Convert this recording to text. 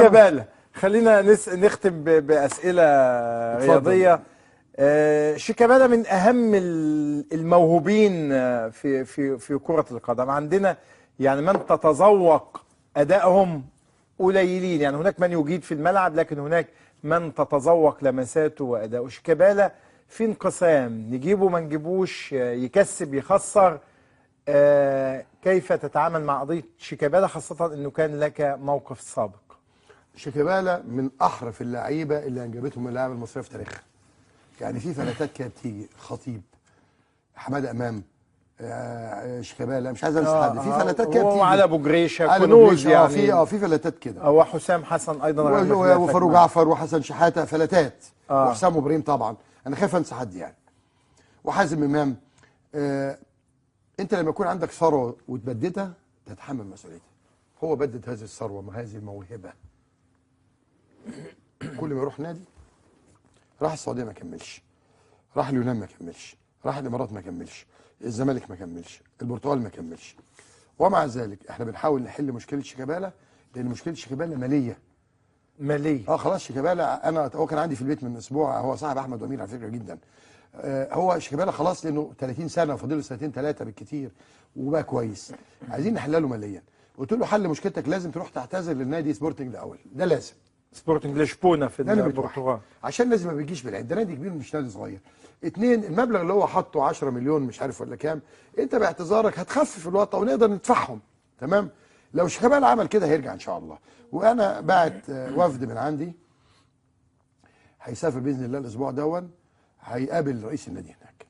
شيكابالا، خلينا نختم بأسئلة رياضية. شيكابالا من أهم الموهوبين في كرة القدم عندنا، يعني من تتذوق أدائهم قليلين، يعني هناك من يجيد في الملعب لكن هناك من تتذوق لمساته وأداؤه. شيكابالا في انقسام، نجيبه ما نجيبوش، يكسب يخسر. كيف تتعامل مع قضية شيكابالا خاصة أنه كان لك موقف سابق؟ شيكابالا من أحرف اللعيبة اللي أنجبتهم اللاعب المصرية في تاريخها. يعني في فلاتات كانت بتيجي، خطيب، حماده امام، شيكابالا، مش عايز انسى حد، في فلاتات كده بتيجي، وعلى ابو جريشه، كنوز، يعني في فلاتات كده، وحسام حسن ايضا، وفاروق جعفر وحسن شحاته، فلاتات، وحسام ابراهيم طبعا، انا خايف انسى حد يعني، وحازم امام. انت لما يكون عندك ثروه وتبددها تتحمل مسؤوليتها. هو بدد هذه الثروه وهذه الموهبه. كل ما يروح نادي، راح السعوديه ما كملش، راح اليونان ما كملش، راح الامارات ما كملش، الزمالك ما كملش، البرتغال ما كملش. ومع ذلك احنا بنحاول نحل مشكله شيكابالا، لان مشكله شيكابالا ماليه. خلاص شيكابالا، هو كان عندي في البيت من اسبوع، هو صاحب احمد وامير على فكره جدا. هو شيكابالا خلاص، لانه 30 سنه وفاضل له سنتين ثلاثه بالكثير وبقى كويس، عايزين نحلها له ماليا. قلت له حل مشكلتك لازم تروح تعتذر للنادي سبورتنج الاول، ده لازم. سبورتنج لشبونه في البرتغال، عشان لازم ما بيجيش بالعيد، ده نادي كبير مش نادي صغير. اتنين، المبلغ اللي هو حاطه 10 مليون مش عارف ولا كام، انت باعتذارك هتخفف الوطأ ونقدر ندفعهم، تمام؟ لو شيكابالا عمل كده هيرجع ان شاء الله. وانا بعت وفد من عندي هيسافر باذن الله الاسبوع دون، هيقابل رئيس النادي هناك.